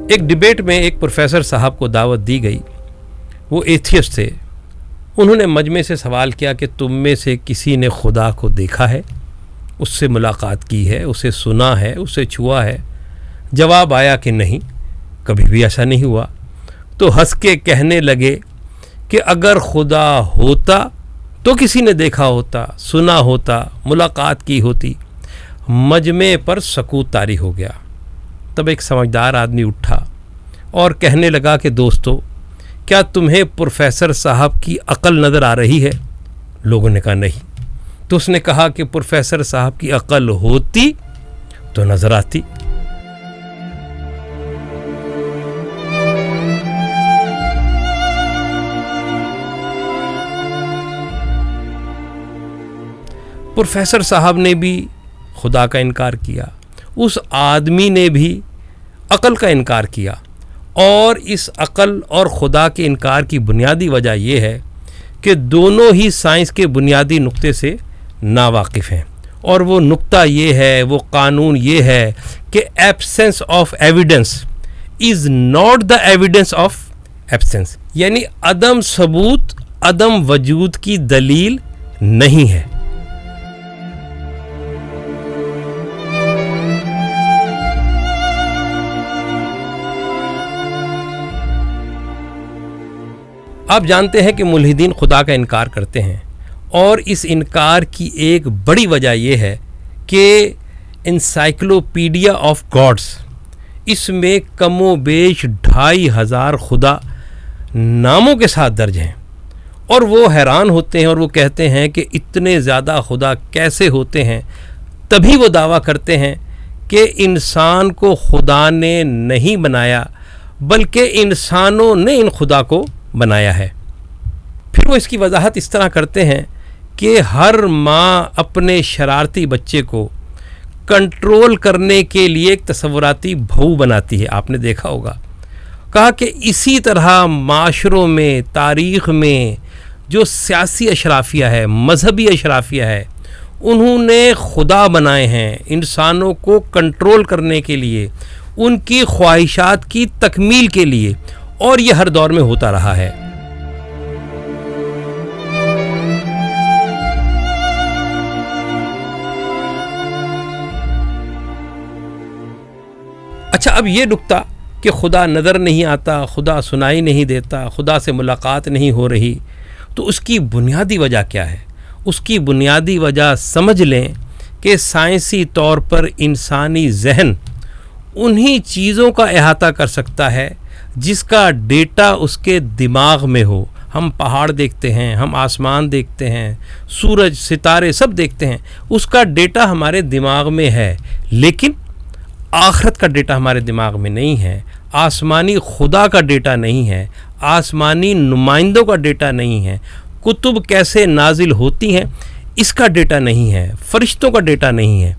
ایک ڈیبیٹ میں ایک پروفیسر صاحب کو دعوت دی گئی. وہ ایتھیسٹ تھے. انہوں نے مجمع سے سوال کیا کہ تم میں سے کسی نے خدا کو دیکھا ہے, اس سے ملاقات کی ہے, اسے سنا ہے, اسے چھوا ہے؟ جواب آیا کہ نہیں, کبھی بھی ایسا نہیں ہوا. تو ہنس کے کہنے لگے کہ اگر خدا ہوتا تو کسی نے دیکھا ہوتا, سنا ہوتا, ملاقات کی ہوتی. مجمع پر سکوت طاری ہو گیا. تب ایک سمجھدار آدمی اٹھا اور کہنے لگا کہ دوستو, کیا تمہیں پروفیسر صاحب کی عقل نظر آ رہی ہے؟ لوگوں نے کہا نہیں. تو اس نے کہا کہ پروفیسر صاحب کی عقل ہوتی تو نظر آتی. پروفیسر صاحب نے بھی خدا کا انکار کیا, اس آدمی نے بھی عقل کا انکار کیا, اور اس عقل اور خدا کے انکار کی بنیادی وجہ یہ ہے کہ دونوں ہی سائنس کے بنیادی نقطے سے ناواقف ہیں. اور وہ نقطہ یہ ہے, وہ قانون یہ ہے کہ absence of evidence is not the evidence of absence, یعنی عدم ثبوت عدم وجود کی دلیل نہیں ہے. آپ جانتے ہیں کہ ملحدین خدا کا انکار کرتے ہیں, اور اس انکار کی ایک بڑی وجہ یہ ہے کہ انسائکلوپیڈیا آف گاڈز, اس میں کم و بیش 2500 خدا ناموں کے ساتھ درج ہیں, اور وہ حیران ہوتے ہیں اور وہ کہتے ہیں کہ اتنے زیادہ خدا کیسے ہوتے ہیں. تبھی وہ دعویٰ کرتے ہیں کہ انسان کو خدا نے نہیں بنایا بلکہ انسانوں نے ان خدا کو بنایا ہے. پھر وہ اس کی وضاحت اس طرح کرتے ہیں کہ ہر ماں اپنے شرارتی بچے کو کنٹرول کرنے کے لیے ایک تصوراتی بھو بناتی ہے. آپ نے دیکھا ہوگا. کہا کہ اسی طرح معاشروں میں, تاریخ میں جو سیاسی اشرافیہ ہے, مذہبی اشرافیہ ہے, انہوں نے خدا بنائے ہیں انسانوں کو کنٹرول کرنے کے لیے, ان کی خواہشات کی تکمیل کے لیے, اور یہ ہر دور میں ہوتا رہا ہے. اچھا, اب یہ نکتہ کہ خدا نظر نہیں آتا, خدا سنائی نہیں دیتا, خدا سے ملاقات نہیں ہو رہی, تو اس کی بنیادی وجہ کیا ہے؟ اس کی بنیادی وجہ سمجھ لیں کہ سائنسی طور پر انسانی ذہن انہی چیزوں کا احاطہ کر سکتا ہے جس کا ڈیٹا اس کے دماغ میں ہو. ہم پہاڑ دیکھتے ہیں, ہم آسمان دیکھتے ہیں, سورج, ستارے سب دیکھتے ہیں, اس کا ڈیٹا ہمارے دماغ میں ہے, لیکن آخرت کا ڈیٹا ہمارے دماغ میں نہیں ہے. آسمانی خدا کا ڈیٹا نہیں ہے, آسمانی نمائندوں کا ڈیٹا نہیں ہے, کتب کیسے نازل ہوتی ہیں اس کا ڈیٹا نہیں ہے, فرشتوں کا ڈیٹا نہیں ہے.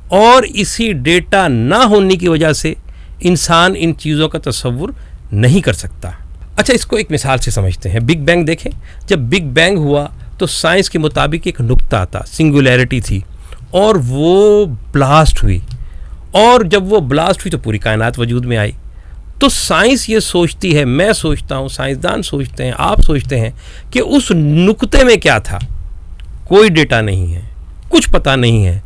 اور اسی ڈیٹا نہ ہونے کی وجہ سے انسان ان چیزوں کا تصور نہیں کر سکتا. اچھا, اس کو ایک مثال سے سمجھتے ہیں. بگ بینگ دیکھیں. جب بگ بینگ ہوا تو سائنس کے مطابق ایک نقطہ تھا, سنگولیرٹی تھی, اور وہ بلاسٹ ہوئی, اور جب وہ بلاسٹ ہوئی تو پوری کائنات وجود میں آئی. تو سائنس یہ سوچتی ہے, میں سوچتا ہوں, سائنسدان سوچتے ہیں, آپ سوچتے ہیں کہ اس نقطے میں کیا تھا. کوئی ڈیٹا نہیں ہے, کچھ پتہ نہیں ہے,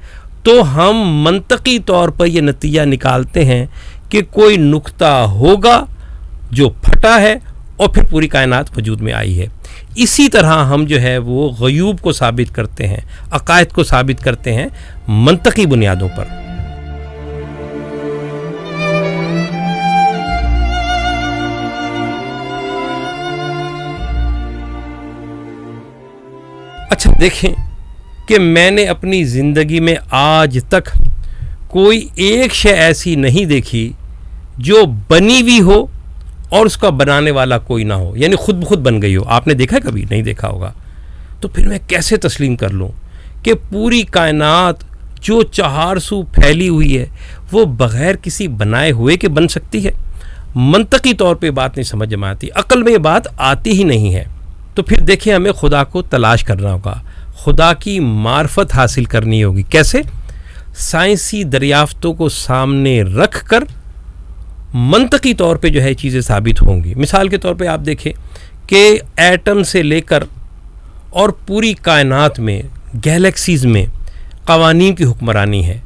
تو ہم منطقی طور پر یہ نتیجہ نکالتے ہیں کہ کوئی نقطہ ہوگا جو پھٹا ہے اور پھر پوری کائنات وجود میں آئی ہے. اسی طرح ہم جو ہے وہ غیوب کو ثابت کرتے ہیں, عقائد کو ثابت کرتے ہیں منطقی بنیادوں پر. اچھا دیکھیں کہ میں نے اپنی زندگی میں آج تک کوئی ایک شے ایسی نہیں دیکھی جو بنی ہوئی ہو اور اس کا بنانے والا کوئی نہ ہو, یعنی خود بخود بن گئی ہو. آپ نے دیکھا کبھی؟ نہیں دیکھا ہوگا. تو پھر میں کیسے تسلیم کر لوں کہ پوری کائنات جو 400 پھیلی ہوئی ہے وہ بغیر کسی بنائے ہوئے کے بن سکتی ہے؟ منطقی طور پہ بات نہیں سمجھ میں آتی, عقل میں یہ بات آتی ہی نہیں ہے. تو پھر دیکھیں, ہمیں خدا کو تلاش کرنا ہوگا, خدا کی معرفت حاصل کرنی ہوگی. کیسے؟ سائنسی دریافتوں کو سامنے رکھ کر منطقی طور پہ جو ہے چیزیں ثابت ہوں گی. مثال کے طور پہ آپ دیکھیں کہ ایٹم سے لے کر اور پوری کائنات میں گیلیکسیز میں قوانین کی حکمرانی ہے.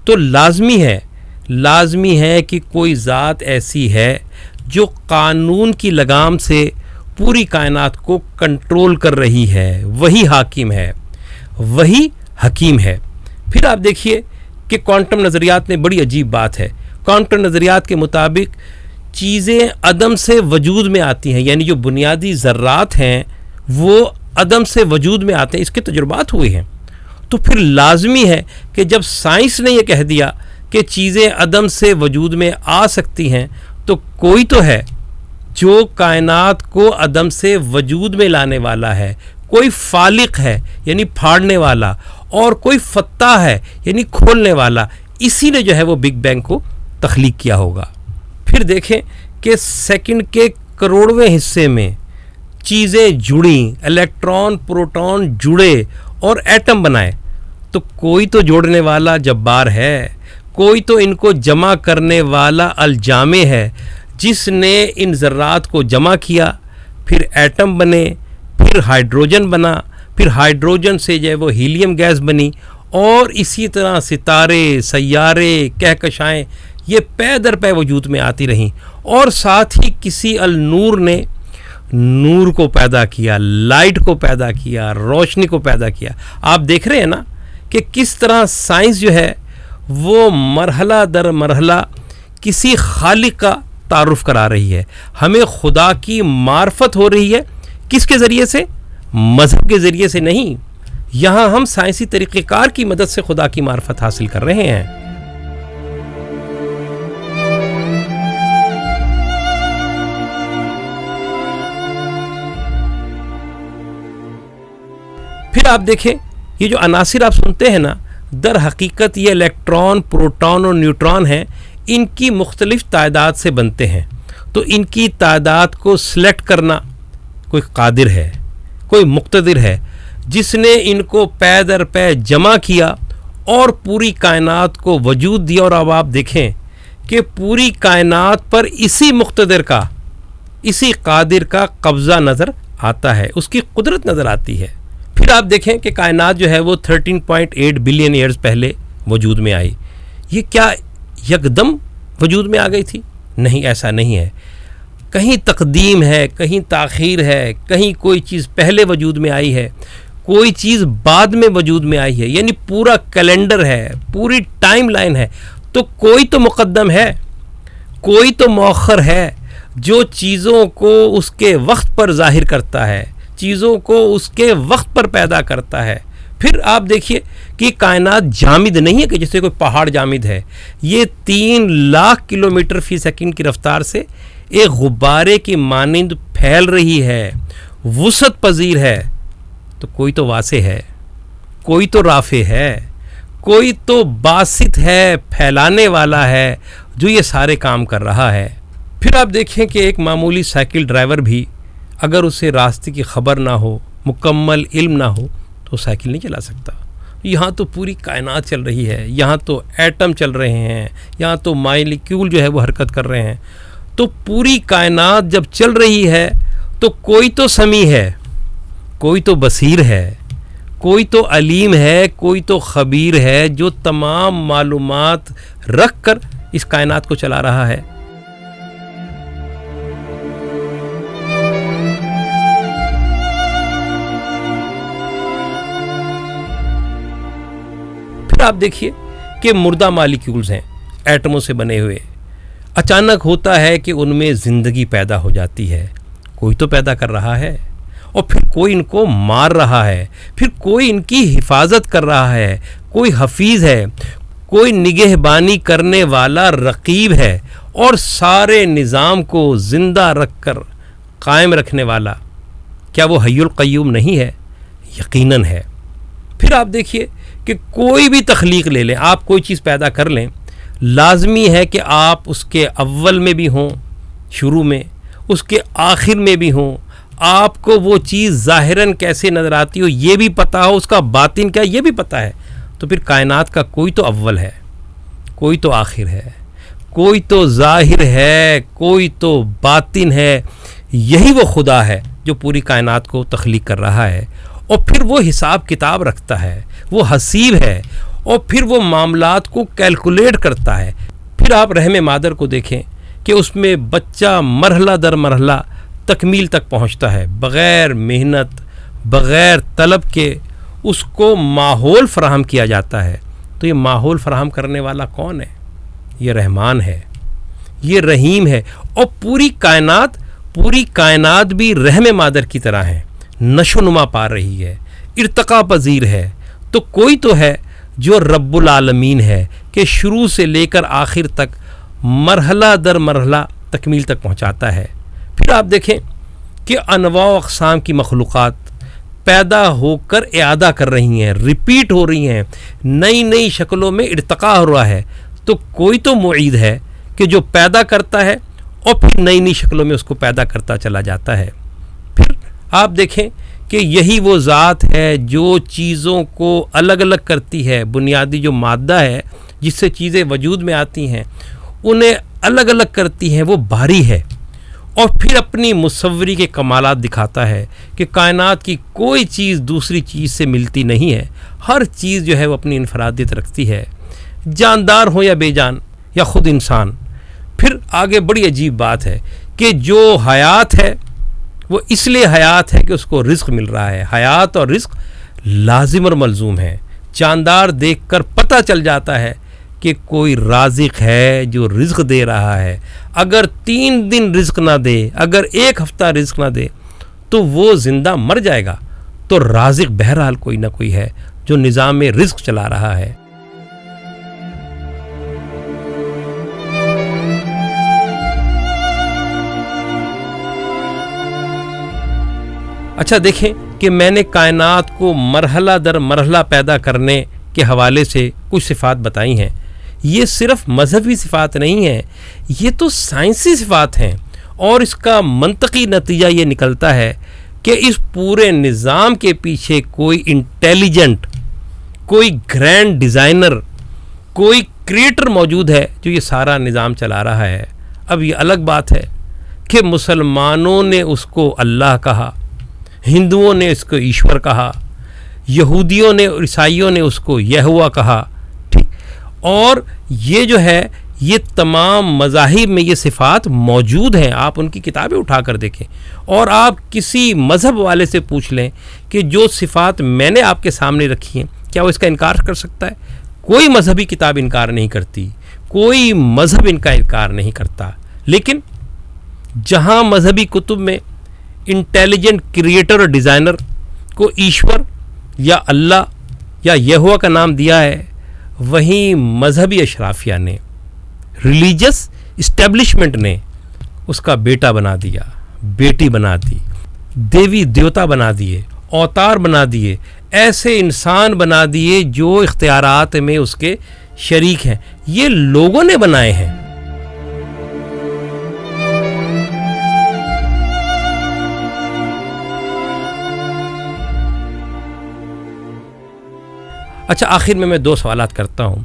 تو لازمی ہے کہ کوئی ذات ایسی ہے جو قانون کی لگام سے پوری کائنات کو کنٹرول کر رہی ہے. وہی حاکم ہے, وہی حکیم ہے. پھر آپ دیکھیے کہ کوانٹم نظریات میں بڑی عجیب بات ہے. کوانٹم نظریات کے مطابق چیزیں عدم سے وجود میں آتی ہیں, یعنی جو بنیادی ذرات ہیں وہ عدم سے وجود میں آتے ہیں. اس کے تجربات ہوئے ہیں. تو پھر لازمی ہے کہ جب سائنس نے یہ کہہ دیا کہ چیزیں عدم سے وجود میں آ سکتی ہیں, تو کوئی تو ہے جو کائنات کو عدم سے وجود میں لانے والا ہے. کوئی فالق ہے یعنی پھاڑنے والا, اور کوئی فتح ہے یعنی کھولنے والا. اسی نے جو ہے وہ بگ بینگ کو تخلیق کیا ہوگا. پھر دیکھیں کہ سیکنڈ کے کروڑویں حصے میں چیزیں جڑیں, الیکٹران پروٹون جڑے اور ایٹم بنائے. تو کوئی تو جوڑنے والا جبار ہے, کوئی تو ان کو جمع کرنے والا الجامع ہے جس نے ان ذرات کو جمع کیا. پھر ایٹم بنے, پھر ہائیڈروجن بنا, پھر ہائیڈروجن سے جو ہے وہ ہیلیم گیس بنی, اور اسی طرح ستارے, سیارے, کہکشائیں یہ پے در پے وجود میں آتی رہیں. اور ساتھ ہی کسی النور نے نور کو پیدا کیا, لائٹ کو پیدا کیا, روشنی کو پیدا کیا. آپ دیکھ رہے ہیں نا کہ کس طرح سائنس جو ہے وہ مرحلہ در مرحلہ کسی خالق کا تعارف کرا رہی ہے. ہمیں خدا کی معرفت ہو رہی ہے. کس کے ذریعے سے؟ مذہب کے ذریعے سے نہیں. یہاں ہم سائنسی طریقہ کار کی مدد سے خدا کی معرفت حاصل کر رہے ہیں. پھر آپ دیکھیں یہ جو عناصر آپ سنتے ہیں نا, در حقیقت یہ الیکٹران, پروٹون اور نیوٹران ہیں. ان کی مختلف تعداد سے بنتے ہیں. تو ان کی تعداد کو سلیکٹ کرنا کوئی قادر ہے, کوئی مقتدر ہے جس نے ان کو پے در پے جمع کیا اور پوری کائنات کو وجود دیا. اور اب آپ دیکھیں کہ پوری کائنات پر اسی مقتدر کا, اسی قادر کا قبضہ نظر آتا ہے, اس کی قدرت نظر آتی ہے. پھر آپ دیکھیں کہ کائنات جو ہے وہ 13.8 بلین ایئرز پہلے وجود میں آئی. یہ کیا یکدم وجود میں آ گئی تھی؟ نہیں, ایسا نہیں ہے. کہیں تقدیم ہے, کہیں تاخیر ہے, کہیں کوئی چیز پہلے وجود میں آئی ہے, کوئی چیز بعد میں وجود میں آئی ہے. یعنی پورا کیلنڈر ہے, پوری ٹائم لائن ہے. تو کوئی تو مقدم ہے, کوئی تو مؤخر ہے جو چیزوں کو اس کے وقت پر ظاہر کرتا ہے, چیزوں کو اس کے وقت پر پیدا کرتا ہے. پھر آپ دیکھیے کہ کائنات جامد نہیں ہے کہ جیسے کوئی پہاڑ جامد ہے. یہ 3 لاکھ کلومیٹر فی سیکنڈ کی رفتار سے ایک غبارے کی مانند پھیل رہی ہے, وسعت پذیر ہے. تو کوئی تو واسع ہے, کوئی تو رافع ہے, کوئی تو باسط ہے, پھیلانے والا ہے, جو یہ سارے کام کر رہا ہے. پھر آپ دیکھیں کہ ایک معمولی سائیکل ڈرائیور بھی اگر اسے راستے کی خبر نہ ہو, مکمل علم نہ ہو, تو سائیکل نہیں چلا سکتا. یہاں تو پوری کائنات چل رہی ہے, یہاں تو ایٹم چل رہے ہیں, یہاں تو مالیکیول جو ہے وہ حرکت کر رہے ہیں. تو پوری کائنات جب چل رہی ہے تو کوئی تو سمیع ہے, کوئی تو بصیر ہے, کوئی تو علیم ہے, کوئی تو خبیر ہے جو تمام معلومات رکھ کر اس کائنات کو چلا رہا ہے. پھر آپ دیکھیے کہ مردہ مالیکیولز ہیں ایٹموں سے بنے ہوئے. اچانک ہوتا ہے کہ ان میں زندگی پیدا ہو جاتی ہے. کوئی تو پیدا کر رہا ہے, اور پھر کوئی ان کو مار رہا ہے, پھر کوئی ان کی حفاظت کر رہا ہے, کوئی حفیظ ہے, کوئی نگہبانی کرنے والا رقیب ہے, اور سارے نظام کو زندہ رکھ کر قائم رکھنے والا. کیا وہ حی القیوم نہیں ہے؟ یقیناً ہے. پھر آپ دیکھیے کہ کوئی بھی تخلیق لے لیں, آپ کوئی چیز پیدا کر لیں, لازمی ہے کہ آپ اس کے اول میں بھی ہوں, شروع میں, اس کے آخر میں بھی ہوں. آپ کو وہ چیز ظاہراً کیسے نظر آتی ہو یہ بھی پتہ ہو, اس کا باطن کیا یہ بھی پتہ ہے. تو پھر کائنات کا کوئی تو اول ہے, کوئی تو آخر ہے, کوئی تو ظاہر ہے، کوئی تو باطن ہے، یہی وہ خدا ہے جو پوری کائنات کو تخلیق کر رہا ہے، اور پھر وہ حساب کتاب رکھتا ہے، وہ حسیب ہے، اور پھر وہ معاملات کو کیلکولیٹ کرتا ہے۔ پھر آپ رحم مادر کو دیکھیں کہ اس میں بچہ مرحلہ در مرحلہ تکمیل تک پہنچتا ہے، بغیر محنت، بغیر طلب کے اس کو ماحول فراہم کیا جاتا ہے۔ تو یہ ماحول فراہم کرنے والا کون ہے؟ یہ رحمان ہے، یہ رحیم ہے، اور پوری کائنات بھی رحم مادر کی طرح ہے، نشو و نما پا رہی ہے، ارتقا پذیر ہے۔ تو کوئی تو ہے جو رب العالمین ہے کہ شروع سے لے کر آخر تک مرحلہ در مرحلہ تکمیل تک پہنچاتا ہے۔ پھر آپ دیکھیں کہ انواع و اقسام کی مخلوقات پیدا ہو کر اعادہ کر رہی ہیں، ریپیٹ ہو رہی ہیں، نئی نئی شکلوں میں ارتقا ہو رہا ہے۔ تو کوئی تو معید ہے کہ جو پیدا کرتا ہے اور پھر نئی نئی شکلوں میں اس کو پیدا کرتا چلا جاتا ہے۔ پھر آپ دیکھیں کہ یہی وہ ذات ہے جو چیزوں کو الگ الگ کرتی ہے، بنیادی جو مادہ ہے جس سے چیزیں وجود میں آتی ہیں انہیں الگ الگ کرتی ہیں، وہ باری ہے، اور پھر اپنی مصوری کے کمالات دکھاتا ہے کہ کائنات کی کوئی چیز دوسری چیز سے ملتی نہیں ہے، ہر چیز جو ہے وہ اپنی انفرادیت رکھتی ہے، جاندار ہو یا بے جان یا خود انسان۔ پھر آگے بڑی عجیب بات ہے کہ جو حیات ہے وہ اس لیے حیات ہے کہ اس کو رزق مل رہا ہے، حیات اور رزق لازم اور ملزوم ہے۔ جاندار دیکھ کر پتہ چل جاتا ہے کہ کوئی رازق ہے جو رزق دے رہا ہے، اگر 3 دن رزق نہ دے، اگر 1 ہفتہ رزق نہ دے تو وہ زندہ مر جائے گا۔ تو رازق بہرحال کوئی نہ کوئی ہے جو نظام رزق چلا رہا ہے۔ اچھا دیکھیں کہ میں نے کائنات کو مرحلہ در مرحلہ پیدا کرنے کے حوالے سے کچھ صفات بتائی ہیں۔ یہ صرف مذہبی صفات نہیں ہیں، یہ تو سائنسی صفات ہیں، اور اس کا منطقی نتیجہ یہ نکلتا ہے کہ اس پورے نظام کے پیچھے کوئی انٹیلیجنٹ، کوئی گرینڈ ڈیزائنر، کوئی کریٹر موجود ہے جو یہ سارا نظام چلا رہا ہے۔ اب یہ الگ بات ہے کہ مسلمانوں نے اس کو اللہ کہا، ہندوؤں نے اس کو ایشور کہا، یہودیوں نے اور عیسائیوں نے اس کو یہوہ کہا، ٹھیک، اور یہ جو ہے یہ تمام مذاہب میں یہ صفات موجود ہیں۔ آپ ان کی کتابیں اٹھا کر دیکھیں، اور آپ کسی مذہب والے سے پوچھ لیں کہ جو صفات میں نے آپ کے سامنے رکھی ہیں کیا وہ اس کا انکار کر سکتا ہے؟ کوئی مذہبی کتاب انکار نہیں کرتی، کوئی مذہب ان کا انکار نہیں کرتا۔ لیکن جہاں مذہبی کتب میں انٹیلیجنٹ کریٹر اور ڈیزائنر کو ایشور یا اللہ یا یہوہ کا نام دیا ہے، وہیں مذہبی اشرافیہ نے، ریلیجس اسٹیبلشمنٹ نے اس کا بیٹا بنا دیا، بیٹی بنا دی، دیوی دیوتا بنا دیے، اوتار بنا دیے، ایسے انسان بنا دیے جو اختیارات میں اس کے شریک ہیں۔ یہ لوگوں نے بنائے ہیں۔ اچھا آخر میں 2 سوالات کرتا ہوں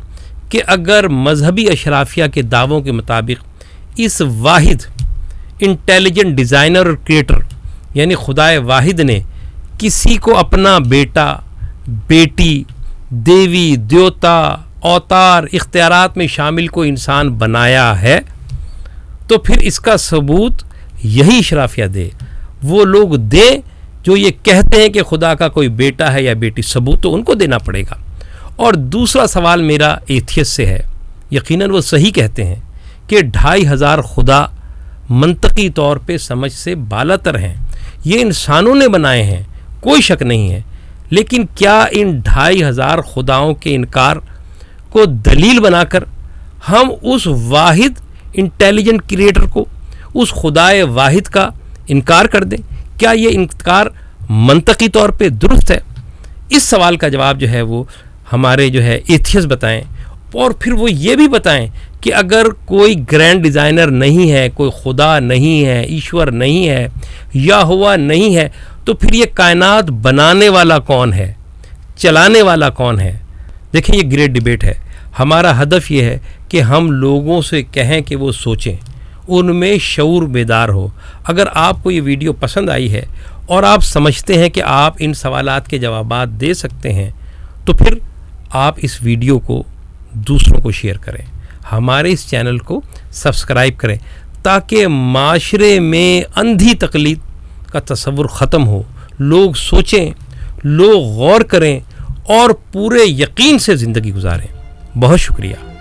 کہ اگر مذہبی اشرافیہ کے دعووں کے مطابق اس واحد انٹیلیجنٹ ڈیزائنر اور کریٹر یعنی خدائے واحد نے کسی کو اپنا بیٹا، بیٹی، دیوی، دیوتا، اوتار، اختیارات میں شامل کوئی انسان بنایا ہے، تو پھر اس کا ثبوت یہی اشرافیہ دے، وہ لوگ دیں جو یہ کہتے ہیں کہ خدا کا کوئی بیٹا ہے یا بیٹی، ثبوت تو ان کو دینا پڑے گا۔ اور دوسرا سوال میرا ایتھیس سے ہے، یقیناً وہ صحیح کہتے ہیں کہ 2500 خدا منطقی طور پہ سمجھ سے بالاتر ہیں، یہ انسانوں نے بنائے ہیں، کوئی شک نہیں ہے، لیکن کیا ان 2500 خداؤں کے انکار کو دلیل بنا کر ہم اس واحد انٹیلیجنٹ کریٹر کو، اس خدائے واحد کا انکار کر دیں؟ کیا یہ انکار منطقی طور پہ درست ہے؟ اس سوال کا جواب جو ہے وہ ہمارے جو ہے ایتھیس بتائیں، اور پھر وہ یہ بھی بتائیں کہ اگر کوئی گرینڈ ڈیزائنر نہیں ہے، کوئی خدا نہیں ہے، ایشور نہیں ہے، یا ہوا نہیں ہے، تو پھر یہ کائنات بنانے والا کون ہے، چلانے والا کون ہے؟ دیکھیں یہ گریٹ ڈیبیٹ ہے۔ ہمارا ہدف یہ ہے کہ ہم لوگوں سے کہیں کہ وہ سوچیں، ان میں شعور بیدار ہو۔ اگر آپ کو یہ ویڈیو پسند آئی ہے اور آپ سمجھتے ہیں کہ آپ ان سوالات کے جوابات دے سکتے ہیں تو پھر آپ اس ویڈیو کو دوسروں کو شیئر کریں، ہمارے اس چینل کو سبسکرائب کریں تاکہ معاشرے میں اندھی تقلید کا تصور ختم ہو، لوگ سوچیں، لوگ غور کریں اور پورے یقین سے زندگی گزاریں۔ بہت شکریہ۔